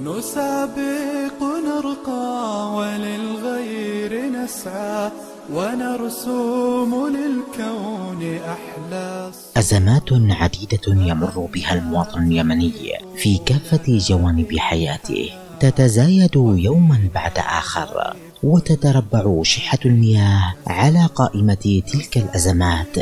نسابق نرقى وللغير نسعى ونرسوم للكون أحلى. أزمات عديدة يمر بها المواطن اليمني في كافة جوانب حياته تتزايد يوما بعد آخر، وتتربع شحة المياه على قائمة تلك الأزمات.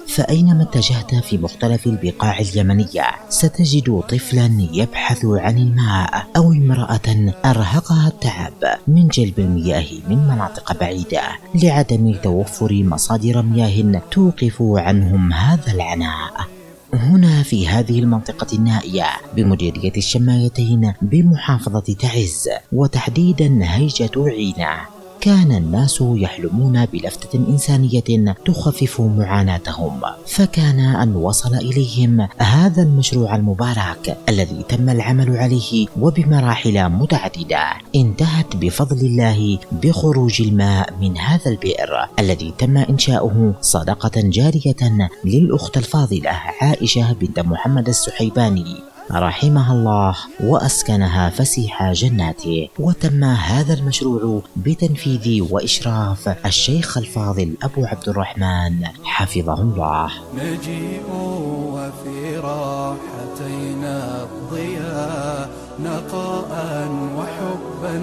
فأينما اتجهت في مختلف البقاع اليمنية ستجد طفلا يبحث عن الماء أو امرأة أرهقها التعب من جلب المياه من مناطق بعيدة لعدم توفر مصادر مياه توقف عنهم هذا العناء. هنا في هذه المنطقة النائية بمديرية الشمايتين بمحافظة تعز، وتحديدا هيجة عينة، كان الناس يحلمون بلفتة إنسانية تخفف معاناتهم، فكان أن وصل إليهم هذا المشروع المبارك الذي تم العمل عليه وبمراحل متعددة انتهت بفضل الله بخروج الماء من هذا البئر الذي تم إنشاؤه صدقة جارية للأخت الفاضلة عائشة بنت محمد السحيباني رحمها الله وأسكنها فسيح جناته. وتم هذا المشروع بتنفيذ وإشراف الشيخ الفاضل أبو عبد الرحمن حفظه الله. نجيء وفي راحتينا الضياء نقاء وحبا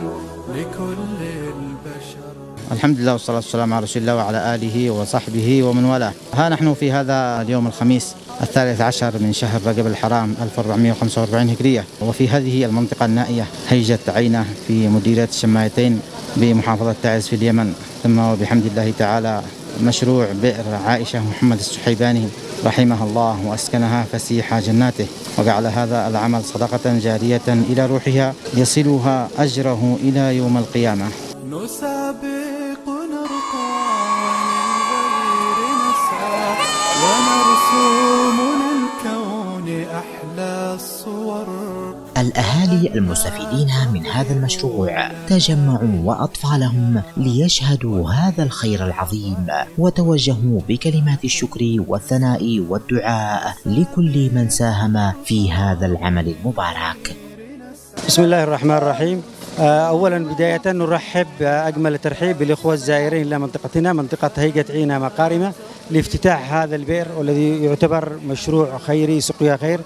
لكل البشر. الحمد لله والصلاة والسلام على رسول الله وعلى آله وصحبه ومن والاه. ها نحن في هذا اليوم الخميس 13 من شهر رجب الحرام 1445 هجرية، وفي هذه المنطقة النائية هيجة عينة في مديرية الشمايتين بمحافظة تعز في اليمن. ثم وبحمد الله تعالى مشروع بئر عائشة محمد السحيباني رحمها الله وأسكنها فسيح جناته، وجعل هذا العمل صدقة جارية إلى روحها يصلها أجره إلى يوم القيامة. نسابق نرقى وللغير نسعى ونرسوم للكون أحلى الصور. الأهالي المستفيدين من هذا المشروع تجمعوا وأطفالهم ليشهدوا هذا الخير العظيم، وتوجهوا بكلمات الشكر والثناء والدعاء لكل من ساهم في هذا العمل المبارك. بسم الله الرحمن الرحيم. أولا بداية نرحب أجمل الترحيب بالإخوة الزائرين إلى منطقتنا منطقة هيجة عينة مقارمة لافتتاح هذا البئر والذي يعتبر مشروع خيري سقيا خير.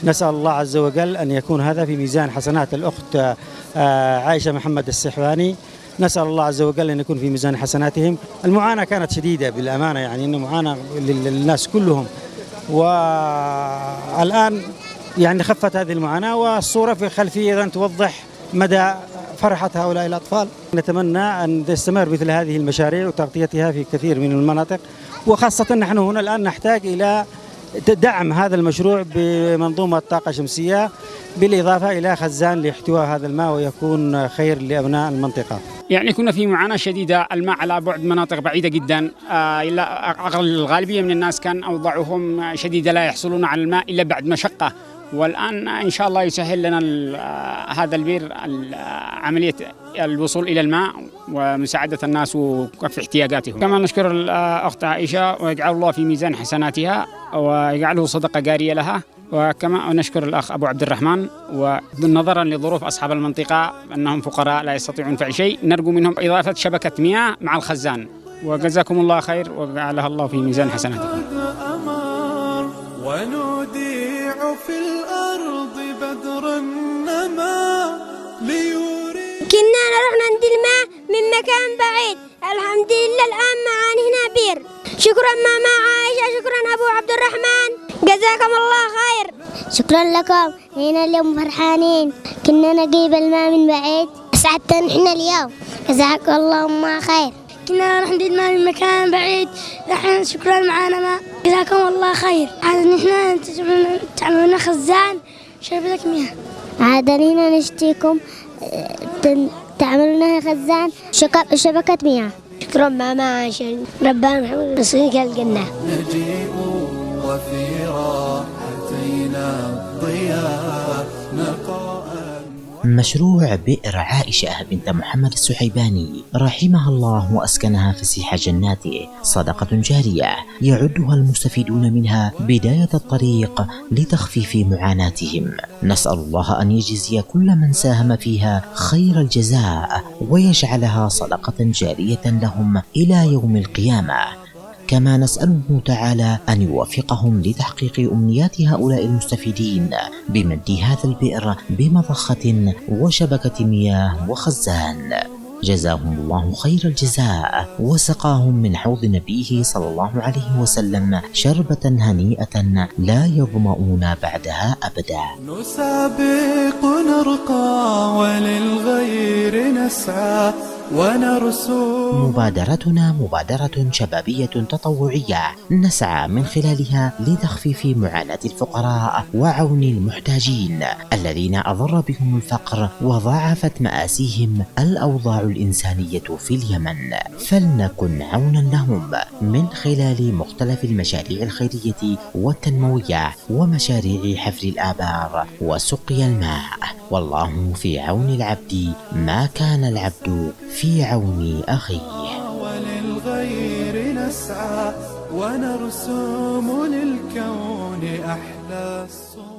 نسأل الله عز وجل أن يكون هذا في ميزان حسنات الأخت عائشة محمد السحيباني. نسأل الله عز وجل أن يكون في ميزان حسناتهم. المعاناة كانت شديدة بالأمانة، يعني إنه معاناة للناس كلهم، والآن يعني خفت هذه المعاناة، والصورة في خلفية توضح مدى فرحة هؤلاء الأطفال. نتمنى أن تستمر مثل هذه المشاريع وتغطيتها في كثير من المناطق، وخاصة نحن هنا الآن نحتاج إلى دعم هذا المشروع بمنظومة طاقة شمسية، بالإضافة إلى خزان لاحتواء هذا الماء ويكون خير لأبناء المنطقة. يعني كنا في معاناة شديدة، الماء على بعد مناطق بعيدة جدا، الغالبية من الناس كان أوضاعهم شديدة، لا يحصلون على الماء إلا بعد مشقة. والآن إن شاء الله يسهل لنا هذا البئر عملية الوصول إلى الماء ومساعدة الناس وكف احتياجاتهم. كما نشكر الأخت عائشة ويجعل الله في ميزان حسناتها ويجعله صدقة جارية لها، وكما نشكر الأخ أبو عبد الرحمن. ونظرا لظروف أصحاب المنطقة أنهم فقراء لا يستطيعون فعل شيء، نرجو منهم إضافة شبكة مياه مع الخزان، وجزاكم الله خير وجعلها الله في ميزان حسناتكم. ونوديع في الأرض بدر النما ليوري. كنا نروح عند الماء من مكان بعيد، الحمد لله الآن معانا هنا بير. شكرا ماما عائشة، شكرا أبو عبد الرحمن، جزاكم الله خير. شكرا لكم، هنا اليوم فرحانين، كنا نجيب الماء من بعيد، أسعدتنا نحن اليوم، جزاكم الله خير. كنا نروح عند الماء من مكان بعيد، نحن شكرا معانا ماء، جزاكم الله خير. عاد نحن تعملون خزان شربتك مياه. عاد هنا نشتيكم تعملون خزان شبكة مياه. شكرا ماما عشان ربنا محمد رسولك الجنة. نجيء وفي راحتينا الضياء نقاء. مشروع بئر عائشة بنت محمد السحيباني رحمها الله وأسكنها فسيح جناته صدقة جارية يعدها المستفيدون منها بداية الطريق لتخفيف معاناتهم. نسأل الله أن يجزي كل من ساهم فيها خير الجزاء ويجعلها صدقة جارية لهم إلى يوم القيامة. كما نسأله تعالى أن يوفقهم لتحقيق أمنيات هؤلاء المستفيدين بمد هذا البئر بمضخة وشبكة مياه وخزان. جزاهم الله خير الجزاء وسقاهم من حوض نبيه صلى الله عليه وسلم شربة هنيئة لا يظمؤون بعدها أبدا. نسابق نرقى وللغير نسعى ونرسو. مبادرتنا مبادرة شبابية تطوعية نسعى من خلالها لتخفيف معاناة الفقراء وعون المحتاجين الذين أضر بهم الفقر وضاعفت مآسيهم الأوضاع الإنسانية في اليمن، فلنكن عونا لهم من خلال مختلف المشاريع الخيرية والتنموية ومشاريع حفر الآبار وسقي الماء. والله في عون العبد ما كان العبد في عون أخيه. وللغير نسعى ونرسم للكون أحلى الصور.